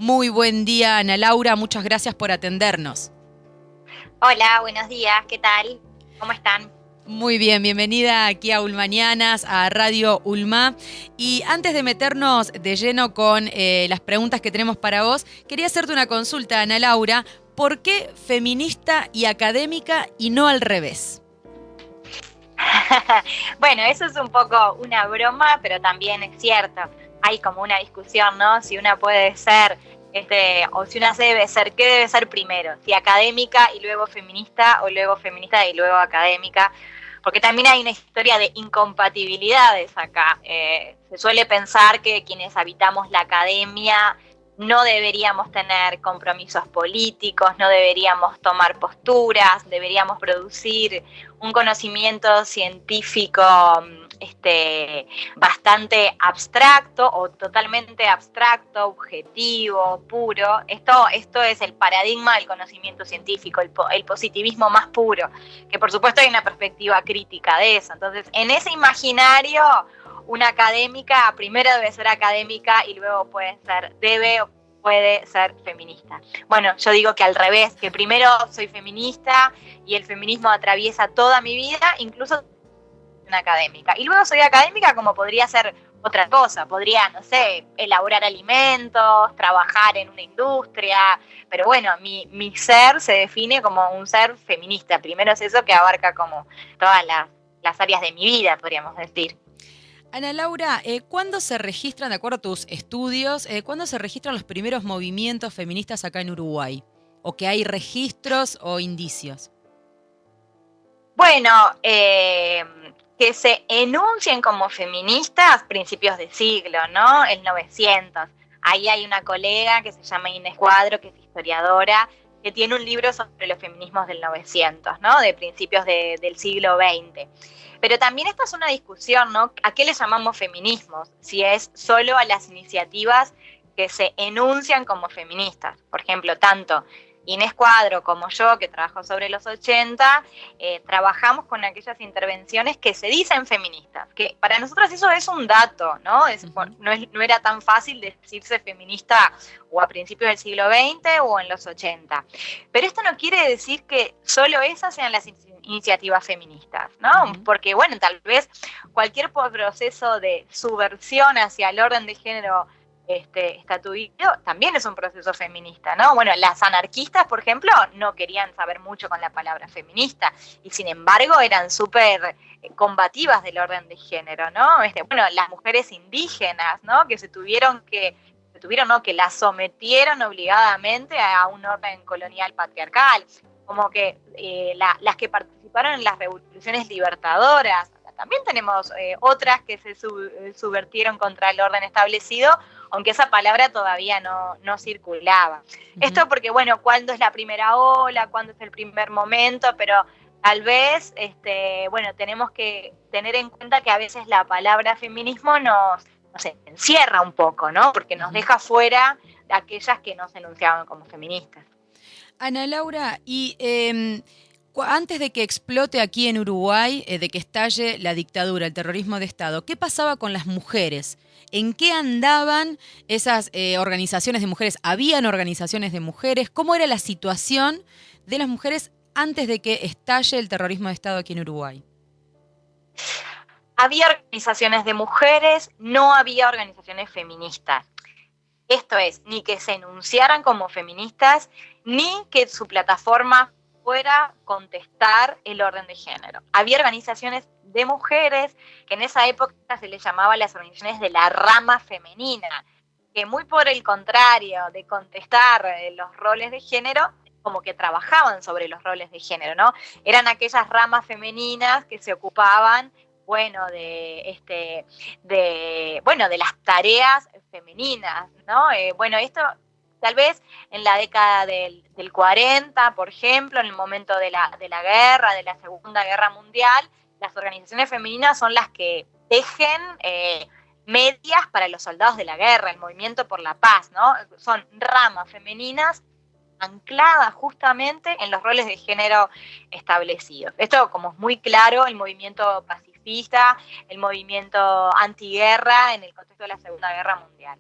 Muy buen día, Ana Laura, muchas gracias por atendernos. Hola, buenos días, ¿qué tal? ¿Cómo están? Muy bien, bienvenida aquí a Ulmanianas, a Radio Ulma. Y antes de meternos de lleno con las preguntas que tenemos para vos, quería hacerte una consulta, Ana Laura. ¿Por qué feminista y académica y no al revés? Bueno, eso es un poco una broma, pero también es cierto. Hay como una discusión, ¿no? Si una puede ser, o si una debe ser, ¿qué debe ser primero? Si académica y luego feminista, o luego feminista y luego académica. Porque también hay una historia de incompatibilidades acá. Se suele pensar que quienes habitamos la academia no deberíamos tener compromisos políticos, no deberíamos tomar posturas, deberíamos producir un conocimiento científico bastante abstracto o totalmente abstracto, objetivo, puro. Esto es el paradigma del conocimiento científico, el positivismo más puro, que por supuesto hay una perspectiva crítica de eso. Entonces, en ese imaginario, una académica primero debe ser académica y luego puede ser feminista. Bueno, yo digo que al revés, que primero soy feminista y el feminismo atraviesa toda mi vida, incluso una académica. Y luego soy académica como podría ser otra cosa, podría, no sé, elaborar alimentos, trabajar en una industria, pero bueno, mi ser se define como un ser feminista. Primero es eso que abarca como todas las áreas de mi vida, podríamos decir. Ana Laura, ¿cuándo se registran, de acuerdo a tus estudios, cuándo se registran los primeros movimientos feministas acá en Uruguay? ¿O que hay registros o indicios? Bueno, que se enuncien como feministas principios de siglo, ¿no? El 900. Ahí hay una colega que se llama Inés Cuadro, que es historiadora, que tiene un libro sobre los feminismos del 900, ¿no? De principios del siglo XX. Pero también esta es una discusión, ¿no? ¿A qué le llamamos feminismos? Si es solo a las iniciativas que se enuncian como feministas. Por ejemplo, tanto Inés Cuadro como yo, que trabajo sobre los 80, trabajamos con aquellas intervenciones que se dicen feministas, que para nosotros eso es un dato, ¿no? No era tan fácil decirse feminista o a principios del siglo XX o en los 80. Pero esto no quiere decir que solo esas sean las iniciativas feministas, ¿no? Porque, bueno, tal vez cualquier proceso de subversión hacia el orden de género estatuido también es un proceso feminista, ¿no? Bueno, las anarquistas, por ejemplo, no querían saber mucho con la palabra feminista y sin embargo eran súper combativas del orden de género, ¿no? Bueno, las mujeres indígenas, ¿no? Que que las sometieron obligadamente a un orden colonial patriarcal, como que las que participaron en las revoluciones libertadoras. También tenemos otras que se subvertieron contra el orden establecido, aunque esa palabra todavía no circulaba. Esto porque, bueno, ¿cuándo es la primera ola? ¿Cuándo es el primer momento? Pero tal vez, bueno, tenemos que tener en cuenta que a veces la palabra feminismo nos encierra un poco, ¿no? Porque nos deja fuera de aquellas que no se enunciaban como feministas. Ana Laura, y antes de que explote aquí en Uruguay, de que estalle la dictadura, el terrorismo de Estado, ¿qué pasaba con las mujeres? ¿En qué andaban esas organizaciones de mujeres? ¿Habían organizaciones de mujeres? ¿Cómo era la situación de las mujeres antes de que estalle el terrorismo de Estado aquí en Uruguay? Había organizaciones de mujeres, no había organizaciones feministas. Esto es, ni que se enunciaran como feministas, ni que su plataforma fuera contestar el orden de género. Había organizaciones de mujeres que en esa época se les llamaba las organizaciones de la rama femenina, que muy por el contrario de contestar los roles de género, como que trabajaban sobre los roles de género, ¿no? Eran aquellas ramas femeninas que se ocupaban, bueno, de las tareas femeninas, ¿no? Bueno, esto tal vez en la década del 40, por ejemplo, en el momento de la guerra, de la Segunda Guerra Mundial, las organizaciones femeninas son las que tejen medias para los soldados de la guerra, el movimiento por la paz, ¿no? Son ramas femeninas ancladas justamente en los roles de género establecidos. Esto como es muy claro, el movimiento pacifista, el movimiento antiguerra en el contexto de la Segunda Guerra Mundial.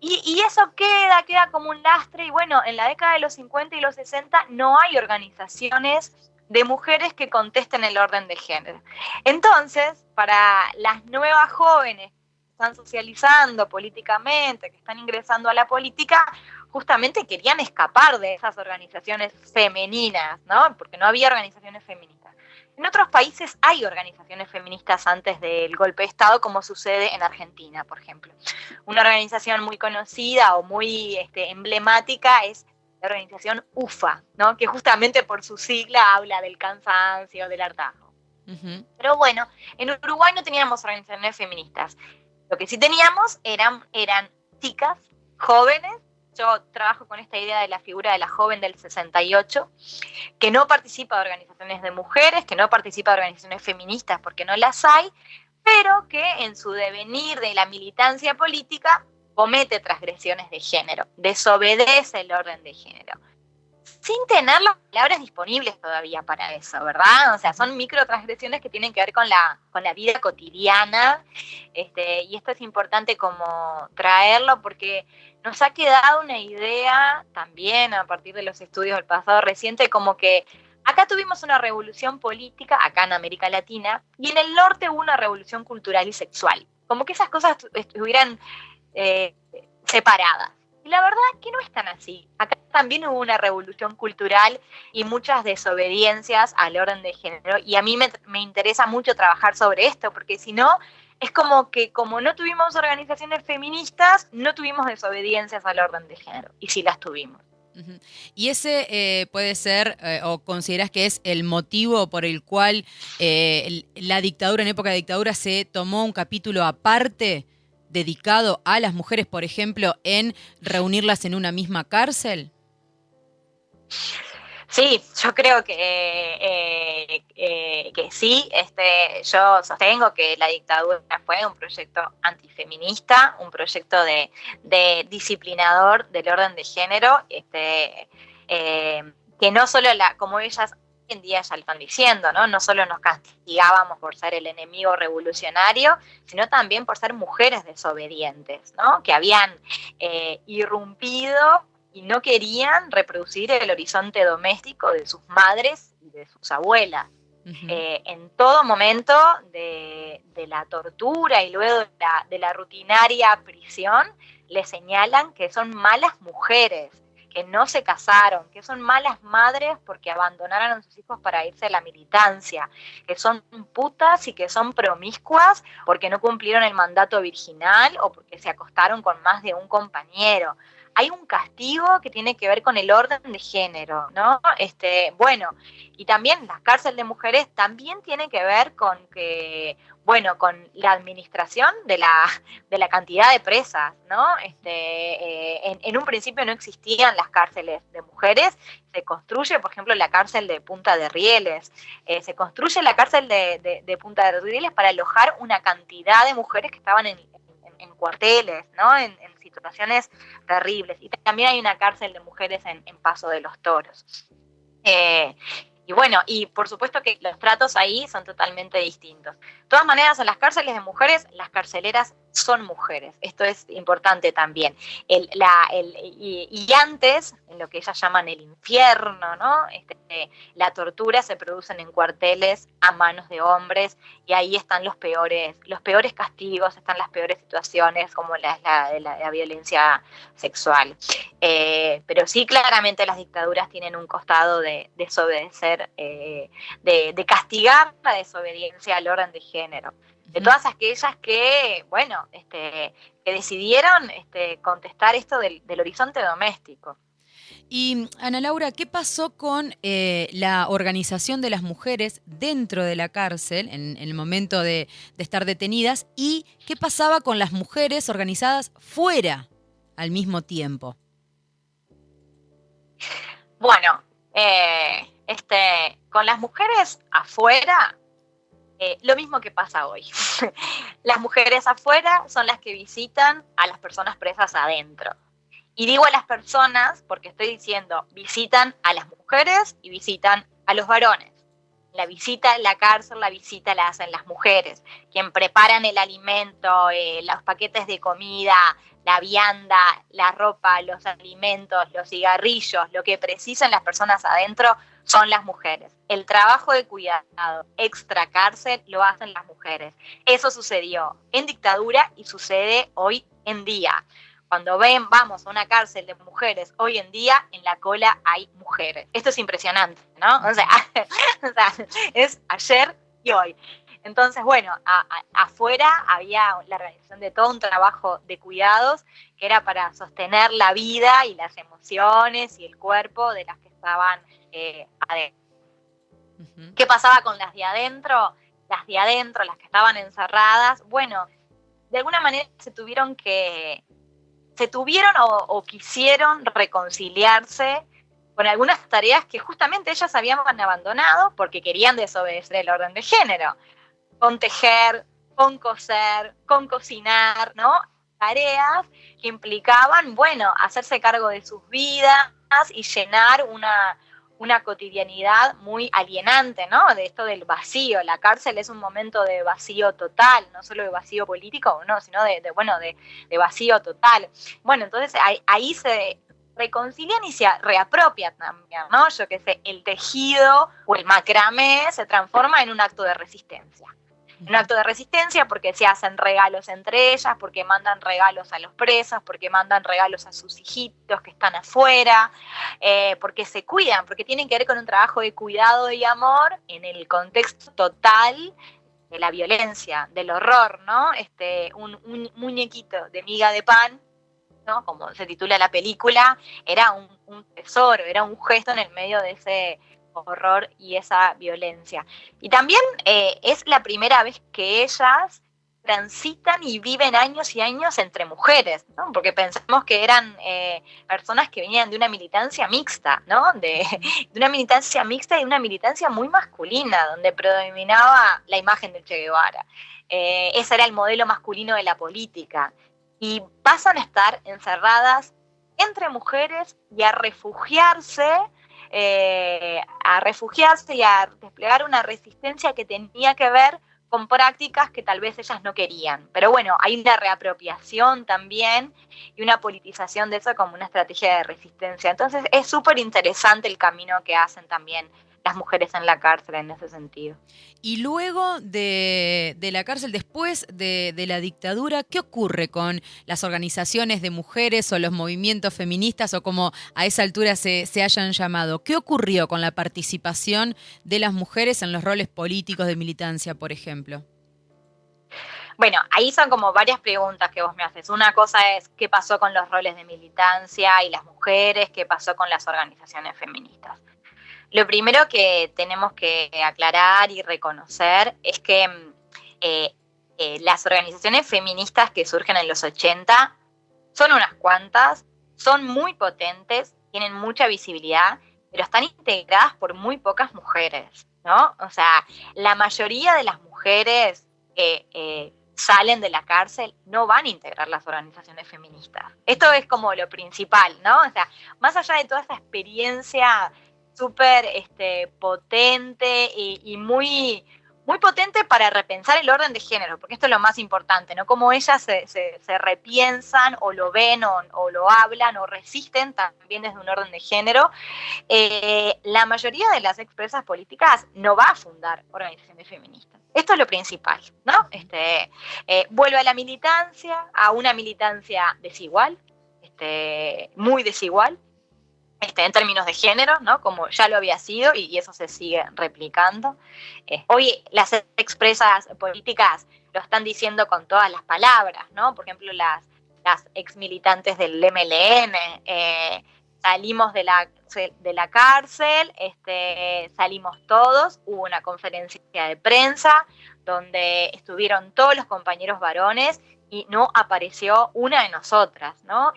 Y eso queda como un lastre, y bueno, en la década de los 50 y los 60 no hay organizaciones de mujeres que contesten el orden de género. Entonces, para las nuevas jóvenes que están socializando políticamente, que están ingresando a la política, justamente querían escapar de esas organizaciones femeninas, ¿no? Porque no había organizaciones feministas. En otros países hay organizaciones feministas antes del golpe de Estado, como sucede en Argentina, por ejemplo. Una organización muy conocida o muy emblemática es la organización UFA, ¿no? Que justamente por su sigla habla del cansancio, del hartazgo. Uh-huh. Pero bueno, en Uruguay no teníamos organizaciones feministas. Lo que sí teníamos eran chicas jóvenes. Yo trabajo con esta idea de la figura de la joven del 68, que no participa de organizaciones de mujeres, que no participa de organizaciones feministas porque no las hay, pero que en su devenir de la militancia política comete transgresiones de género, desobedece el orden de género, sin tener las palabras disponibles todavía para eso, ¿verdad? O sea, son microtransgresiones que tienen que ver con la vida cotidiana, y esto es importante como traerlo porque nos ha quedado una idea también a partir de los estudios del pasado reciente, como que acá tuvimos una revolución política, acá en América Latina, y en el norte hubo una revolución cultural y sexual, como que esas cosas estuvieran separadas. Y la verdad es que no es tan así. Acá también hubo una revolución cultural y muchas desobediencias al orden de género, y a mí me interesa mucho trabajar sobre esto, porque si no, es como que como no tuvimos organizaciones feministas, no tuvimos desobediencias al orden de género, y sí las tuvimos. Uh-huh. ¿Y ese puede ser, o consideras que es el motivo por el cual la dictadura, en época de dictadura, se tomó un capítulo aparte dedicado a las mujeres, por ejemplo, en reunirlas en una misma cárcel? Sí, yo creo que sí. Yo sostengo que la dictadura fue un proyecto antifeminista, un proyecto de disciplinador del orden de género, que no solo, como ellas hoy en día ya lo están diciendo, no solo nos castigábamos por ser el enemigo revolucionario, sino también por ser mujeres desobedientes, ¿no? Que habían irrumpido y no querían reproducir el horizonte doméstico de sus madres y de sus abuelas. Uh-huh. En todo momento de la tortura y luego de la rutinaria prisión, le señalan que son malas mujeres, que no se casaron, que son malas madres porque abandonaron a sus hijos para irse a la militancia, que son putas y que son promiscuas porque no cumplieron el mandato virginal o porque se acostaron con más de un compañero. Hay un castigo que tiene que ver con el orden de género, ¿no? Bueno, y también las cárceles de mujeres también tiene que ver con que, bueno, con la administración de la cantidad de presas, ¿no? En un principio no existían las cárceles de mujeres, se construye, por ejemplo, la cárcel de Punta de Rieles, se construye la cárcel de Punta de Rieles para alojar una cantidad de mujeres que estaban en cuarteles, ¿no? En situaciones terribles. Y también hay una cárcel de mujeres en Paso de los Toros. Y bueno, y por supuesto que los tratos ahí son totalmente distintos. De todas maneras, en las cárceles de mujeres, las carceleras son mujeres. Esto es importante también. Y antes, en lo que ellas llaman el infierno, ¿no? La tortura se produce en cuarteles a manos de hombres, y ahí están los peores castigos, están las peores situaciones, como la violencia sexual. Pero sí, claramente las dictaduras tienen un costado de desobedecer, de castigar la desobediencia al orden de género. De todas aquellas que, bueno, que decidieron contestar esto del horizonte doméstico. Y Ana Laura, ¿qué pasó con la organización de las mujeres dentro de la cárcel en el momento de estar detenidas? ¿Y qué pasaba con las mujeres organizadas fuera al mismo tiempo? Bueno, con las mujeres afuera, lo mismo que pasa hoy. Las mujeres afuera son las que visitan a las personas presas adentro. Y digo a las personas porque estoy diciendo, visitan a las mujeres y visitan a los varones. La visita en la cárcel, la visita la hacen las mujeres, quien preparan el alimento, los paquetes de comida, la vianda, la ropa, los alimentos, los cigarrillos, lo que precisan las personas adentro son las mujeres. El trabajo de cuidado extra cárcel lo hacen las mujeres. Eso sucedió en dictadura y sucede hoy en día. Cuando vamos a una cárcel de mujeres hoy en día, en la cola hay mujeres. Esto es impresionante, ¿no? O sea, es ayer y hoy. Entonces, bueno, afuera había la realización de todo un trabajo de cuidados que era para sostener la vida y las emociones y el cuerpo de las que estaban adentro. Uh-huh. ¿Qué pasaba con las de adentro? Las de adentro, las que estaban encerradas, bueno, de alguna manera se tuvieron o quisieron reconciliarse con algunas tareas que justamente ellas habían abandonado porque querían desobedecer el orden de género. Con tejer, con coser, con cocinar, ¿no? Tareas que implicaban, bueno, hacerse cargo de sus vidas y llenar una cotidianidad muy alienante, ¿no? De esto del vacío. La cárcel es un momento de vacío total, no solo de vacío político, no, sino de vacío total. Bueno, entonces ahí se reconcilian y se reapropian también, ¿no? Yo qué sé, el tejido o el macramé se transforma en un acto de resistencia. Un acto de resistencia porque se hacen regalos entre ellas, porque mandan regalos a los presos, porque mandan regalos a sus hijitos que están afuera, porque se cuidan, porque tienen que ver con un trabajo de cuidado y amor en el contexto total de la violencia, del horror, ¿no? Un muñequito de miga de pan, ¿no? Como se titula la película, era un tesoro, era un gesto en el medio de ese horror y esa violencia. Y también es la primera vez que ellas transitan y viven años y años entre mujeres, ¿no? Porque pensamos que eran personas que venían de una militancia mixta, ¿no? De una militancia mixta y una militancia muy masculina, donde predominaba la imagen del Che Guevara. Ese era el modelo masculino de la política. Y pasan a estar encerradas entre mujeres y a refugiarse y a desplegar una resistencia que tenía que ver con prácticas que tal vez ellas no querían. Pero bueno, hay una reapropiación también y una politización de eso como una estrategia de resistencia. Entonces es súper interesante el camino que hacen también las mujeres en la cárcel en ese sentido. Y luego de la cárcel, después de la dictadura, ¿qué ocurre con las organizaciones de mujeres o los movimientos feministas o como a esa altura se hayan llamado? ¿Qué ocurrió con la participación de las mujeres en los roles políticos de militancia, por ejemplo? Bueno, ahí son como varias preguntas que vos me haces. Una cosa es qué pasó con los roles de militancia y las mujeres, qué pasó con las organizaciones feministas. Lo primero que tenemos que aclarar y reconocer es que las organizaciones feministas que surgen en los 80 son unas cuantas, son muy potentes, tienen mucha visibilidad, pero están integradas por muy pocas mujeres, ¿no? O sea, la mayoría de las mujeres que salen de la cárcel no van a integrar las organizaciones feministas. Esto es como lo principal, ¿no? O sea, más allá de toda esa experiencia súper potente y muy, muy potente para repensar el orden de género, porque esto es lo más importante, ¿no? Cómo ellas se repiensan o lo ven o lo hablan o resisten también desde un orden de género. La mayoría de las expresas políticas no va a fundar organizaciones feministas. Esto es lo principal, ¿no? Vuelve a la militancia, a una militancia desigual, muy desigual, en términos de género, ¿no? Como ya lo había sido y eso se sigue replicando. Hoy las expresas políticas lo están diciendo con todas las palabras, ¿no? Por ejemplo, las ex militantes del MLN, salimos de la cárcel, salimos todos, hubo una conferencia de prensa donde estuvieron todos los compañeros varones y no apareció una de nosotras, ¿no?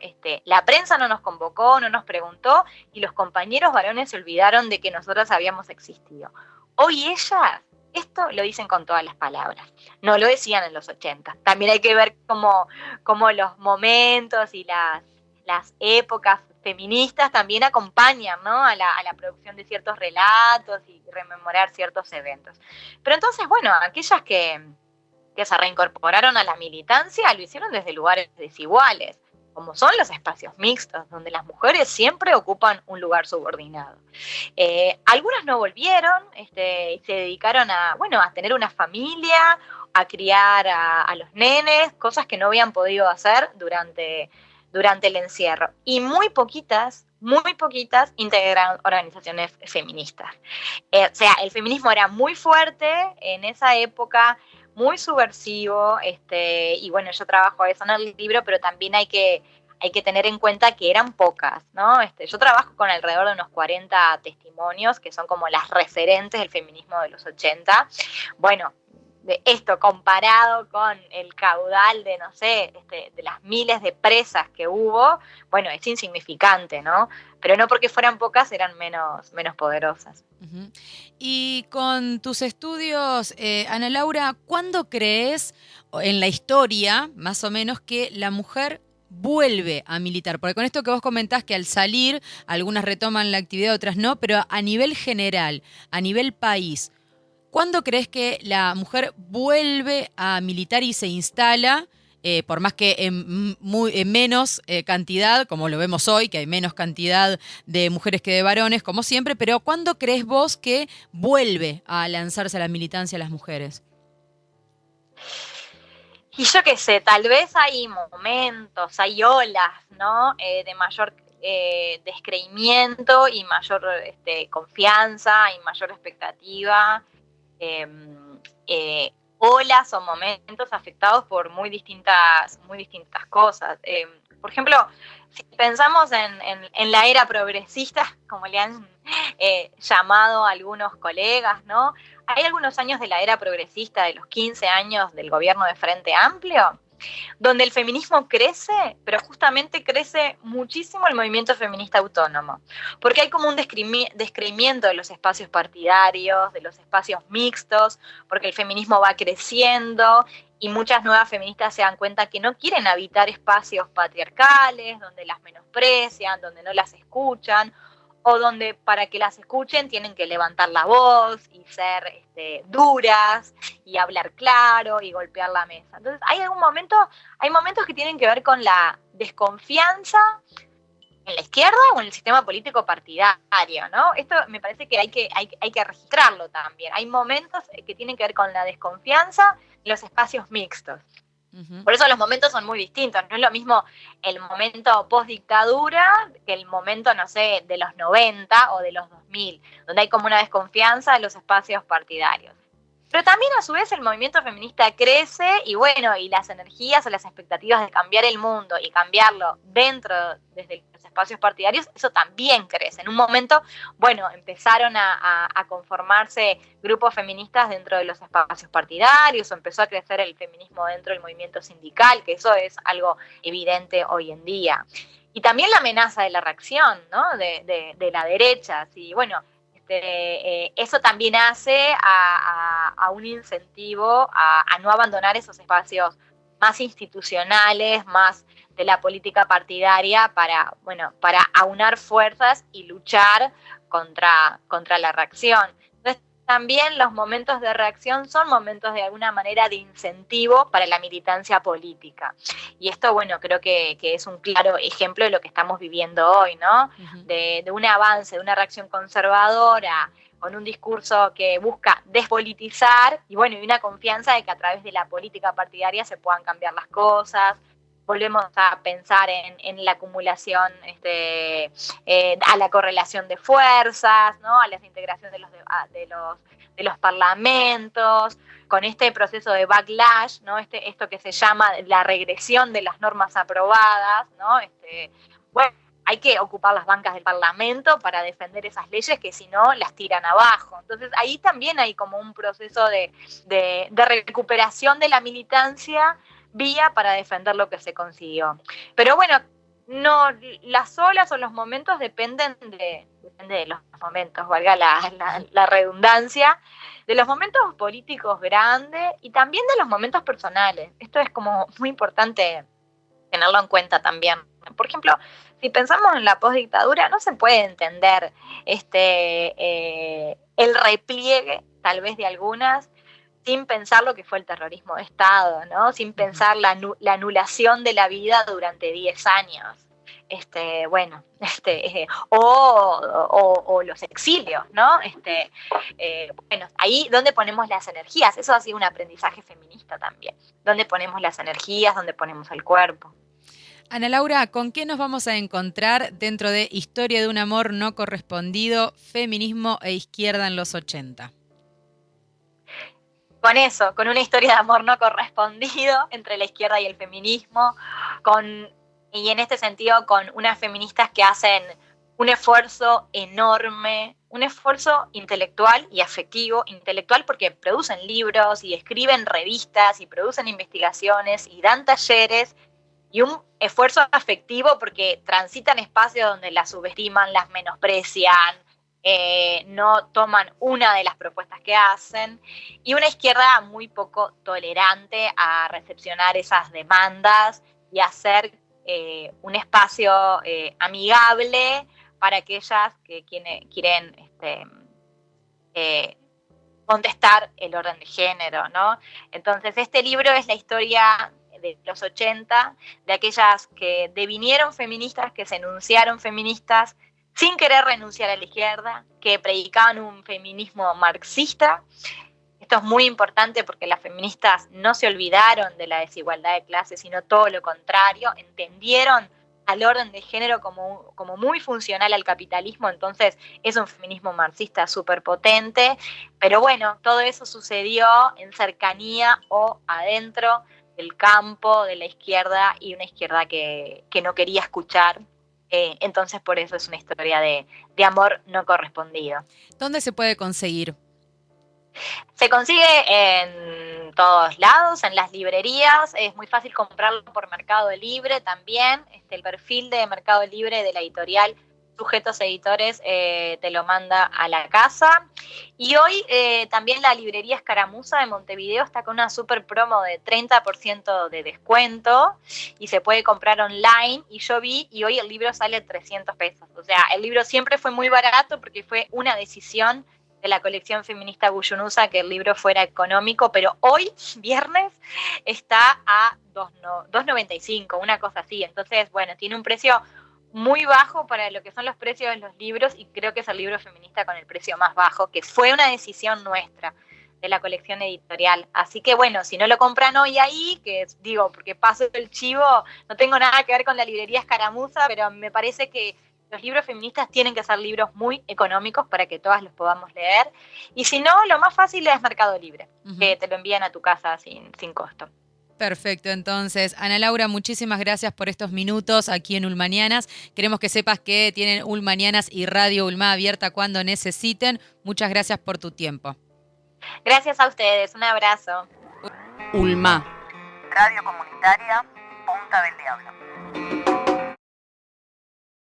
La prensa no nos convocó, no nos preguntó, y los compañeros varones se olvidaron de que nosotras habíamos existido. Hoy ellas, esto lo dicen con todas las palabras, no lo decían en los 80. También hay que ver cómo los momentos y las épocas feministas también acompañan, ¿no? a la producción de ciertos relatos y rememorar ciertos eventos. Pero entonces, bueno, aquellas que se reincorporaron a la militancia lo hicieron desde lugares desiguales, como son los espacios mixtos, donde las mujeres siempre ocupan un lugar subordinado. Algunas no volvieron y se dedicaron a tener una familia, a criar a los nenes, cosas que no habían podido hacer durante el encierro. Y muy poquitas integraron organizaciones feministas. O sea, el feminismo era muy fuerte en esa época, muy subversivo, y bueno, yo trabajo eso en el libro, pero también hay que tener en cuenta que eran pocas, ¿no? Yo trabajo con alrededor de unos 40 testimonios, que son como las referentes del feminismo de los 80. Bueno, de esto comparado con el caudal de, no sé, de las miles de presas que hubo, bueno, es insignificante, ¿no? Pero no porque fueran pocas, eran menos poderosas. Uh-huh. Y con tus estudios, Ana Laura, ¿cuándo crees en la historia, más o menos, que la mujer vuelve a militar? Porque con esto que vos comentás que al salir, algunas retoman la actividad, otras no, pero a nivel general, a nivel país, ¿cuándo crees que la mujer vuelve a militar y se instala, por más que en menos cantidad, como lo vemos hoy, que hay menos cantidad de mujeres que de varones, como siempre, pero ¿cuándo crees vos que vuelve a lanzarse a la militancia las mujeres? Y yo qué sé, tal vez hay momentos, hay olas, ¿no? De mayor descreimiento y mayor confianza y mayor expectativa. Olas o momentos afectados por muy distintas cosas. Por ejemplo, si pensamos en la era progresista, como le han llamado algunos colegas, ¿no? Hay algunos años de la era progresista, de los 15 años del gobierno de Frente Amplio, donde el feminismo crece, pero justamente crece muchísimo el movimiento feminista autónomo, porque hay como un descreimiento de los espacios partidarios, de los espacios mixtos, porque el feminismo va creciendo y muchas nuevas feministas se dan cuenta que no quieren habitar espacios patriarcales, donde las menosprecian, donde no las escuchan, o donde para que las escuchen tienen que levantar la voz y ser duras y hablar claro y golpear la mesa. Entonces hay momentos que tienen que ver con la desconfianza en la izquierda o en el sistema político partidario, ¿no? Esto me parece que hay que registrarlo también. Hay momentos que tienen que ver con la desconfianza en los espacios mixtos. Uh-huh. Por eso los momentos son muy distintos. No es lo mismo el momento post-dictadura que el momento, no sé, de los 90 o de los 2000, donde hay como una desconfianza en los espacios partidarios. Pero también a su vez el movimiento feminista crece y bueno, y las energías o las expectativas de cambiar el mundo y cambiarlo desde los espacios partidarios, eso también crece. En un momento, bueno, empezaron a conformarse grupos feministas dentro de los espacios partidarios, o empezó a crecer el feminismo dentro del movimiento sindical, que eso es algo evidente hoy en día. Y también la amenaza de la reacción, ¿no? de la derecha, sí, bueno, eso también hace a un incentivo a no abandonar esos espacios más institucionales, más de la política partidaria para aunar fuerzas y luchar contra la reacción. Entonces, también los momentos de reacción son momentos de alguna manera de incentivo para la militancia política. Y esto, bueno, creo que es un claro ejemplo de lo que estamos viviendo hoy, ¿no? Uh-huh. De un avance, de una reacción conservadora, con un discurso que busca despolitizar y bueno, y una confianza de que a través de la política partidaria se puedan cambiar las cosas. Volvemos a pensar en la acumulación, a la correlación de fuerzas, ¿no? A la integración de los parlamentos, con este proceso de backlash, ¿no? Esto que se llama la regresión de las normas aprobadas, ¿no? Bueno, hay que ocupar las bancas del Parlamento para defender esas leyes que si no las tiran abajo. Entonces ahí también hay como un proceso de recuperación de la militancia vía para defender lo que se consiguió. Pero bueno, no, las olas o los momentos depende de los momentos, valga la redundancia, de los momentos políticos grandes y también de los momentos personales. Esto es como muy importante tenerlo en cuenta también. Por ejemplo, si pensamos en la postdictadura, no se puede entender el repliegue, tal vez de algunas, sin pensar lo que fue el terrorismo de Estado, ¿no? Sin pensar la anulación de la vida durante 10 años. O los exilios, ¿no? Bueno, ahí donde ponemos las energías, eso ha sido un aprendizaje feminista también, donde ponemos las energías, donde ponemos el cuerpo. Ana Laura, ¿con qué nos vamos a encontrar dentro de Historia de un amor no correspondido, feminismo e izquierda en los 80? Con eso, con una historia de amor no correspondido entre la izquierda y el feminismo, y en este sentido con unas feministas que hacen un esfuerzo enorme, un esfuerzo intelectual y afectivo, intelectual porque producen libros y escriben revistas y producen investigaciones y dan talleres, y un esfuerzo afectivo porque transitan espacios donde las subestiman, las menosprecian, no toman una de las propuestas que hacen, y una izquierda muy poco tolerante a recepcionar esas demandas y hacer un espacio amigable para aquellas que quieren contestar el orden de género, ¿no? Entonces, este libro es la historia de los 80, de aquellas que devinieron feministas, que se enunciaron feministas sin querer renunciar a la izquierda, que predicaban un feminismo marxista. Esto es muy importante porque las feministas no se olvidaron de la desigualdad de clases, sino todo lo contrario, entendieron al orden de género como muy funcional al capitalismo, entonces es un feminismo marxista súper potente, pero bueno, todo eso sucedió en cercanía o adentro del campo de la izquierda, y una izquierda que no quería escuchar, entonces por eso es una historia de amor no correspondido. ¿Dónde se puede conseguir? Se consigue en todos lados, en las librerías, es muy fácil comprarlo por Mercado Libre también, el perfil de Mercado Libre de la editorial Sujetos Editores te lo manda a la casa. Y hoy también la librería Escaramuza de Montevideo está con una super promo de 30% de descuento y se puede comprar online, y yo vi, y hoy el libro sale 300 pesos. O sea, el libro siempre fue muy barato porque fue una decisión de la colección feminista Buyunusa que el libro fuera económico, pero hoy, viernes, está a $2.95, una cosa así. Entonces, bueno, tiene un precio muy bajo para lo que son los precios de los libros, y creo que es el libro feminista con el precio más bajo, que fue una decisión nuestra de la colección editorial. Así que bueno, si no lo compran hoy ahí, que digo, porque paso el chivo, no tengo nada que ver con la librería Escaramuza, pero me parece que los libros feministas tienen que ser libros muy económicos para que todas los podamos leer. Y si no, lo más fácil es Mercado Libre, que te lo envían a tu casa sin costo. Perfecto, entonces, Ana Laura, muchísimas gracias por estos minutos aquí en Ulmanianas. Queremos que sepas que tienen Ulmanianas y Radio Ulma abierta cuando necesiten. Muchas gracias por tu tiempo. Gracias a ustedes, un abrazo. Ulma. Radio Comunitaria Punta del Diablo.